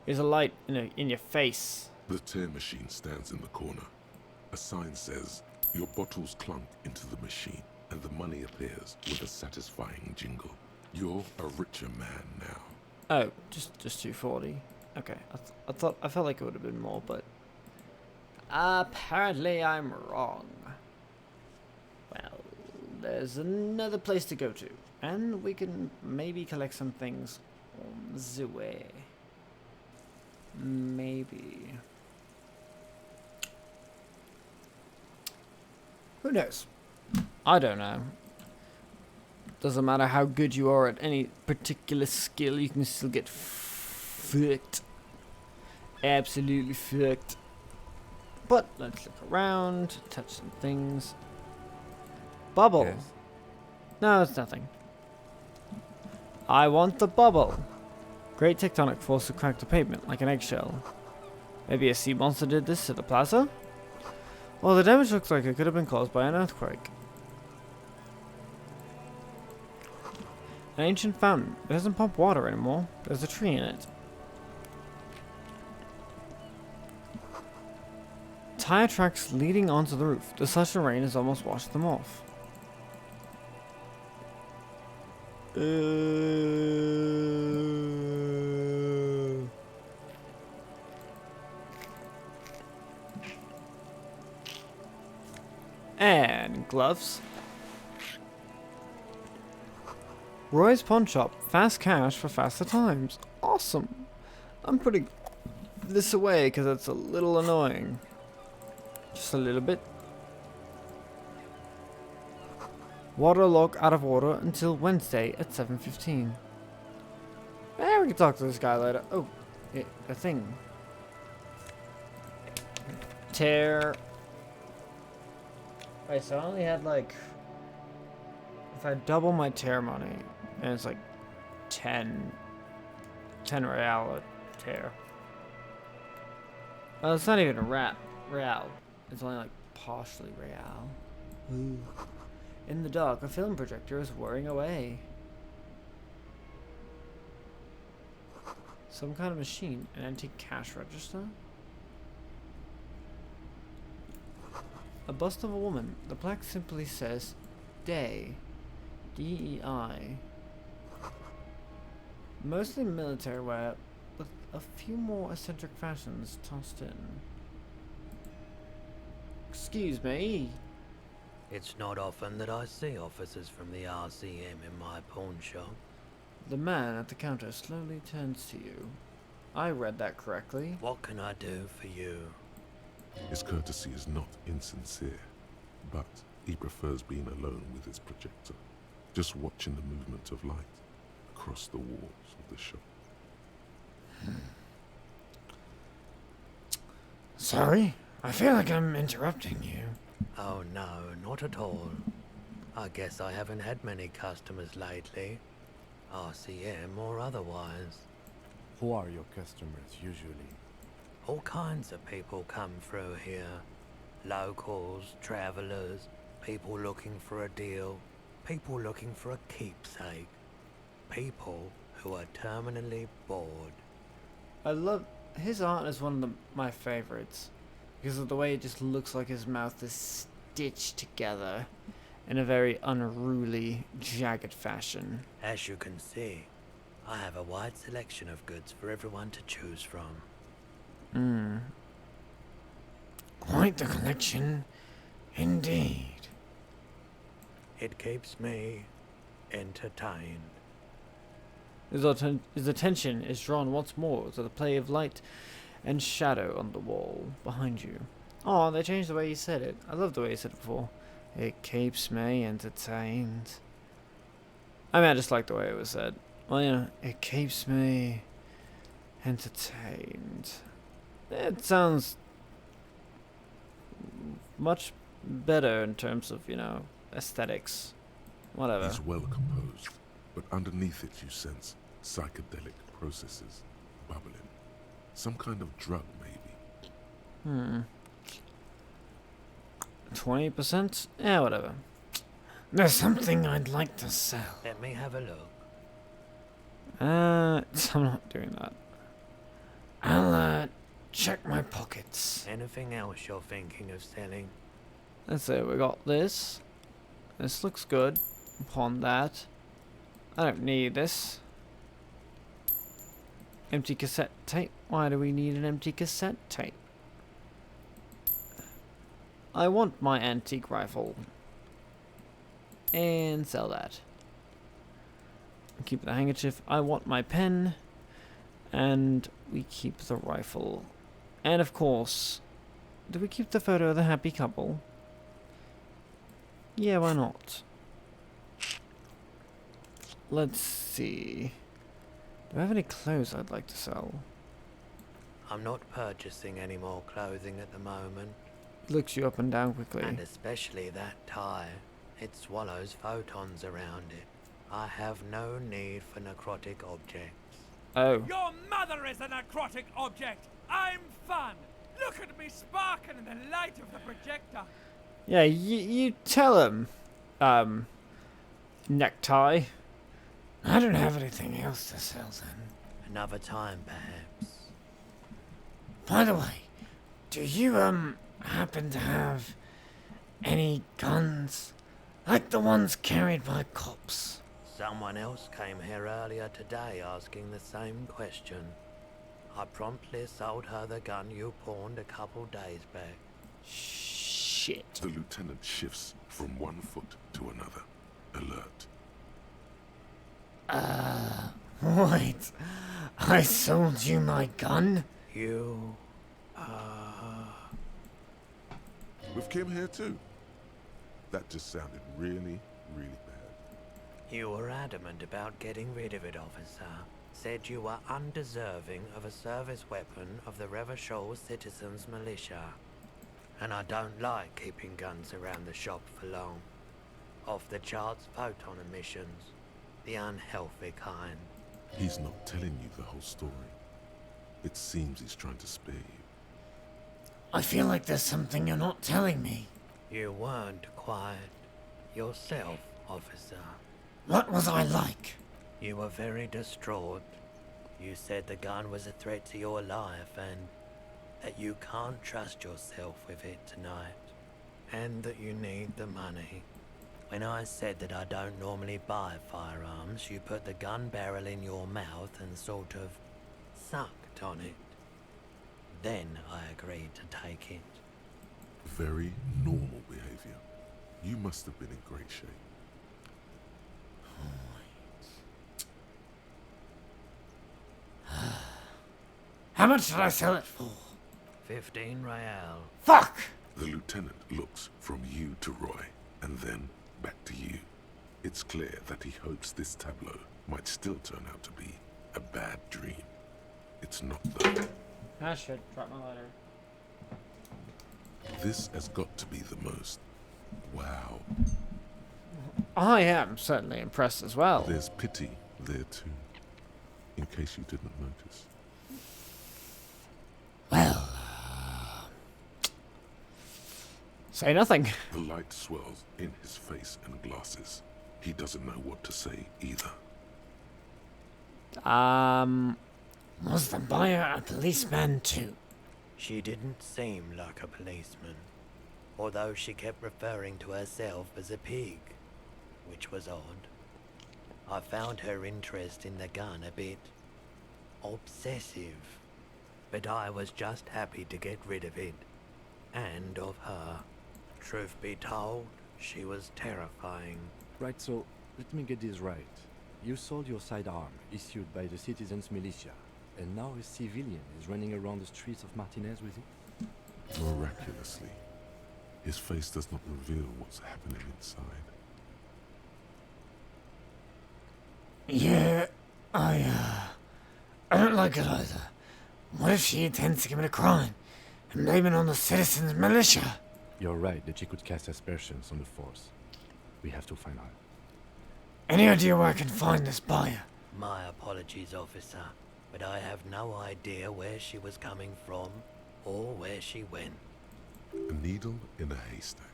There's a light in your face. The tear machine stands in the corner. A sign says, "Your bottles clunk into the machine, and the money appears with a satisfying jingle. You're a richer man now." Oh, just 240. Okay, I felt like it would have been more, but apparently I'm wrong. Well, there's another place to go to, and we can maybe collect some things on the way. Maybe. Who knows? I don't know. Doesn't matter how good you are at any particular skill, you can still get fucked. Absolutely fucked. But let's look around, touch some things. Bubble. Yes. No, it's nothing. I want the bubble. Great tectonic force to crack the pavement like an eggshell. Maybe a sea monster did this to the plaza? Well, the damage looks like it could have been caused by an earthquake. An ancient fountain. It doesn't pump water anymore. There's a tree in it. Tire tracks leading onto the roof. The slush and rain has almost washed them off. And gloves. Roy's Pawn Shop. Fast cash for faster times. Awesome. I'm putting this away because it's a little annoying. Just a little bit. Water lock out of order until Wednesday at 7:15. Eh, we can talk to this guy later. Oh, yeah, a thing. Tear. Wait, so I only had like... If I double my tear money, and it's like 10 real a tear. Well, it's not even a real. It's only like partially real. Ooh. In the dark, a film projector is whirring away. Some kind of machine, an antique cash register. A bust of a woman. The plaque simply says, Day. D-E-I. Mostly military wear, with a few more eccentric fashions tossed in. Excuse me. It's not often that I see officers from the RCM in my pawn shop. The man at the counter slowly turns to you. I read that correctly. What can I do for you? His courtesy is not insincere, but he prefers being alone with his projector, just watching the movement of light across the walls of the shop. Sorry, I feel like I'm interrupting you. Oh no, not at all. I guess I haven't had many customers lately, RCM or otherwise. Who are your customers usually? All kinds of people come through here. Locals, travellers, people looking for a deal, people looking for a keepsake, people who are terminally bored. I love his art is one of my favorites because of the way it just looks like his mouth is stitched together in a very unruly, jagged fashion. As you can see, I have a wide selection of goods for everyone to choose from. Quite the collection, indeed. It keeps me entertained. His attention is drawn once more to the play of light and shadow on the wall behind you. Oh, they changed the way he said it. I love the way he said it before. It keeps me entertained. I mean, I just like the way it was said. Well, you know, it keeps me entertained. It sounds much better in terms of, you know, aesthetics. Whatever. He's well composed, but underneath it you sense psychedelic processes bubbling. Some kind of drug, maybe. 20%? Yeah, whatever. There's something I'd like to sell. Let me have a look. I'm not doing that. I'll, check my pockets. Anything else you're thinking of selling? Let's see, we got this. This looks good. Upon that. I don't need this. Empty cassette tape. Why do we need an empty cassette tape? I want my antique rifle. And sell that. Keep the handkerchief. I want my pen. And we keep the rifle. And of course, do we keep the photo of the happy couple? Yeah, why not? Let's see. Do I have any clothes I'd like to sell? I'm not purchasing any more clothing at the moment, Looks you up and down quickly. and especially that tie. It swallows photons around it. I have no need for necrotic objects. Oh. Your mother is a necrotic object! I'm fun! Look at me sparkling in the light of the projector! Yeah, you tell him, necktie. I don't have anything else to sell then. Another time, perhaps. By the way, do you, happen to have any guns? Like the ones carried by cops? Someone else came here earlier today asking the same question. I promptly sold her the gun you pawned a couple days back. Shit. The lieutenant shifts from one foot to another, alert. Wait, I sold you my gun? You, With Kim here too. That just sounded really, really bad. you were adamant about getting rid of it, officer. Said you were undeserving of a service weapon of the Revachol Citizens Militia. And I don't like keeping guns around the shop for long. Off the charts photon emissions. The unhealthy kind. He's not telling you the whole story. It seems he's trying to spare you. I feel like there's something you're not telling me. You weren't quiet yourself, officer. What was I like? You were very distraught. You said the gun was a threat to your life and that you can't trust yourself with it tonight. And that you need the money. When I said that I don't normally buy firearms, you put the gun barrel in your mouth and sort of sucked on it. Then I agreed to take it. Very normal behavior. You must have been in great shape. How much should I sell it for? 15 real. Fuck! The lieutenant looks from you to Roy, and then back to you. It's clear that he hopes this tableau might still turn out to be a bad dream. It's not though. Ah, shit. Drop my lighter. This has got to be the most. Wow. I am certainly impressed as well. There's pity there too, in case you didn't notice. Well, Say nothing. The light swirls in his face and glasses. He doesn't know what to say either. was the buyer a policeman too? She didn't seem like a policeman, although she kept referring to herself as a pig, which was odd. I found her interest in the gun a bit obsessive, but I was just happy to get rid of it, and of her. Truth be told, she was terrifying. Right, so let me get this right. You sold your sidearm, issued by the citizens' militia, and now a civilian is running around the streets of Martinez with it? Miraculously, his face does not reveal what's happening inside. Yeah, I don't like it either. What if she intends to commit a crime and blame it on the citizens' militia? You're right that she could cast aspersions on the force. We have to find out. Any idea where I can find this buyer? My apologies, officer, but I have no idea where she was coming from or where she went. A needle in a haystack.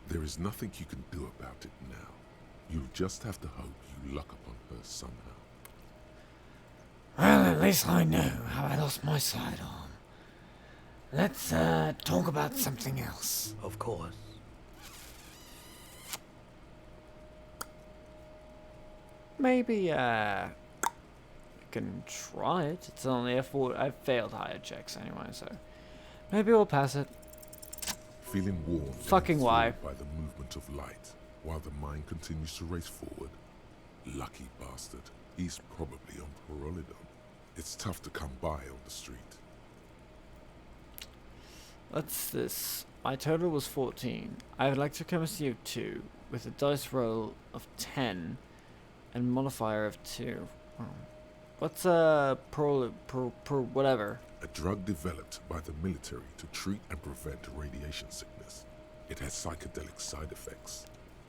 There is nothing you can do about it now. You'll just have to hope you luck upon her somehow. Well, at least I know how I lost my sidearm. Let's talk about something else. Of course. Maybe, you can try it. It's only a 4. I've failed higher checks anyway, so maybe we'll pass it. Feeling warm Fucking why? by the movement of light, while the mind continues to race forward. Lucky bastard. He's probably on Parolidon. It's tough to come by on the street. What's this? My total was 14. I have electrochemistry of 2, with a dice roll of 10, and modifier of 2. Oh. What's whatever? A drug developed by the military to treat and prevent radiation sickness. It has psychedelic side effects,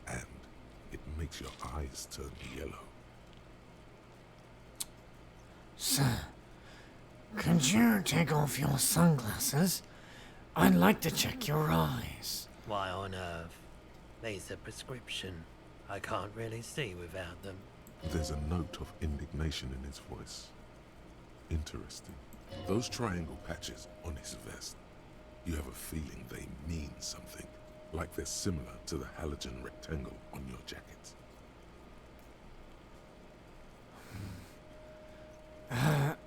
and it makes your eyes turn yellow. Sir, could you take off your sunglasses? I'd like to check your eyes. Why on earth? These are prescription. I can't really see without them. There's a note of indignation in his voice. Interesting. Those triangle patches on his vest, you have a feeling they mean something, like they're similar to the halogen rectangle on your jacket.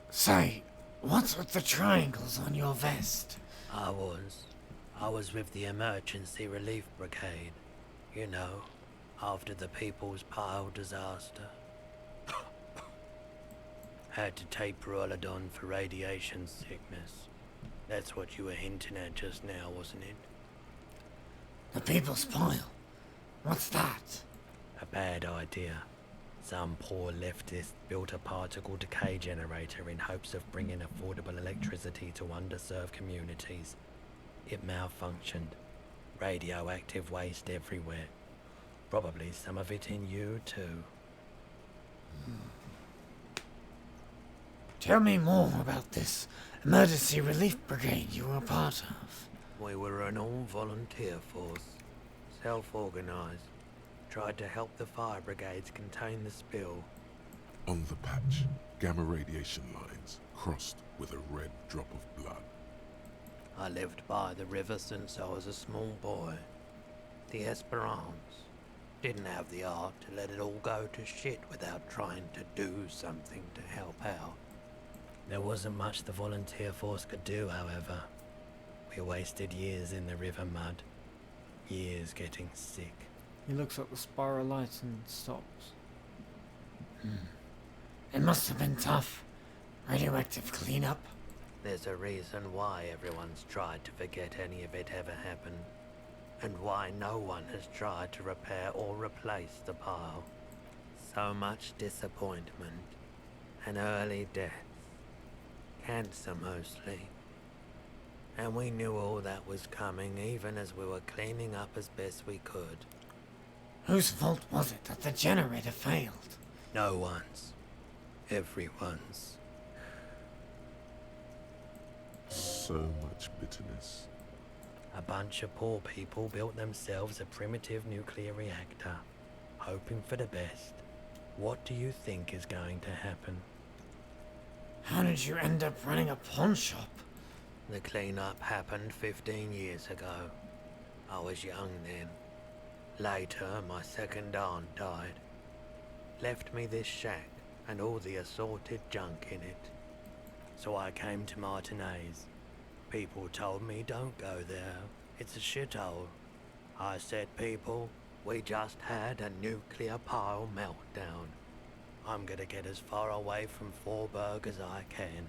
Say, what's with the triangles on your vest? I was with the emergency relief brigade. You know, after the People's Pile disaster. Had to take Parolidon for radiation sickness. That's what you were hinting at just now, wasn't it? The People's Pile? What's that? A bad idea. Some poor leftist built a particle decay generator in hopes of bringing affordable electricity to underserved communities. It malfunctioned. Radioactive waste everywhere. Probably some of it in you too. Tell me more about this emergency relief brigade you were a part of. We were an all-volunteer force. Self-organized. Tried to help the fire brigades contain the spill. On the patch, gamma radiation lines crossed with a red drop of blood. I lived by the river since I was a small boy. The Esperance. Didn't have the art to let it all go to shit without trying to do something to help out. There wasn't much the volunteer force could do, however. We wasted years in the river mud. Years getting sick. He looks at the spiral lights and stops. It must have been tough. Radioactive cleanup. There's a reason why everyone's tried to forget any of it ever happened. And why no one has tried to repair or replace the pile. So much disappointment. And early death. Cancer mostly. And we knew all that was coming even as we were cleaning up as best we could. Whose fault was it that the generator failed? No one's. Everyone's. So much bitterness. A bunch of poor people built themselves a primitive nuclear reactor, hoping for the best. What do you think is going to happen? How did you end up running a pawn shop? The cleanup happened 15 years ago. I was young then. Later, my second aunt died. Left me this shack and all the assorted junk in it. So I came to Martinez. People told me don't go there. It's a shithole. I said, people, we just had a nuclear pile meltdown. I'm gonna get as far away from Forberg as I can.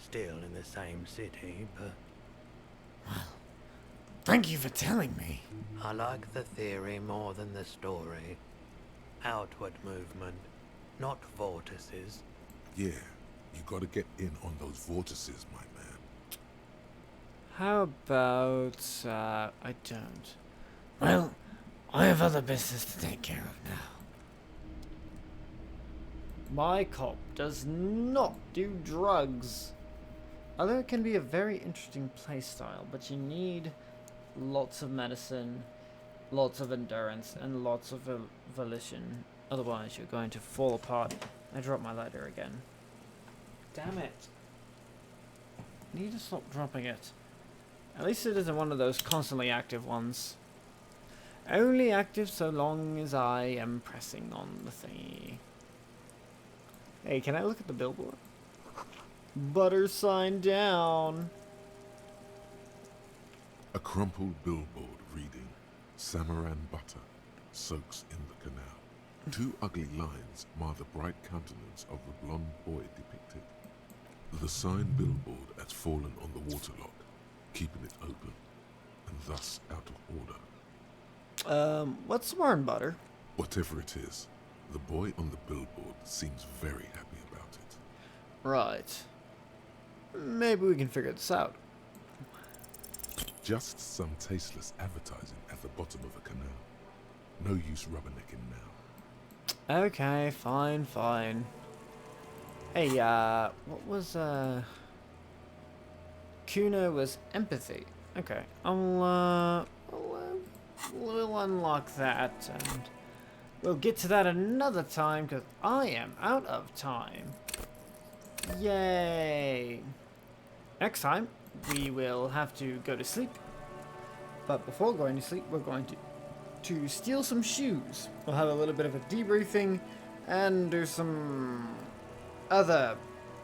Still in the same city, but... Well, thank you for telling me. I like the theory more than the story. Outward movement, not vortices. Yeah, you gotta get in on those vortices, my man. How about, I don't. Well, I have other business to take care of now. My cop does not do drugs. Although it can be a very interesting playstyle, but you need lots of medicine, lots of endurance, and lots of volition. Otherwise, you're going to fall apart. I dropped my lighter again. Damn it. I need to stop dropping it. At least it isn't one of those constantly active ones. Only active so long as I am pressing on the thingy. Hey, can I look at the billboard? Butter sign down. A crumpled billboard reading, Samaran butter soaks in the canal. Two ugly lines mar the bright countenance of the blonde boy depicted. The sign billboard has fallen on the waterlock, keeping it open, and thus out of order. What's Samaran butter? Whatever it is, the boy on the billboard seems very happy about it. Right. Maybe we can figure this out. Just some tasteless advertising at the bottom of a canal. No use rubbernecking now. Okay, fine, fine. Hey, what was, Kuna was empathy. Okay, we'll unlock that, and we'll get to that another time, because I am out of time. Yay! Next time, we will have to go to sleep. But before going to sleep, we're going to steal some shoes. We'll have a little bit of a debriefing and do some other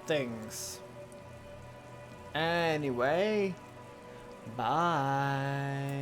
things. Anyway, bye.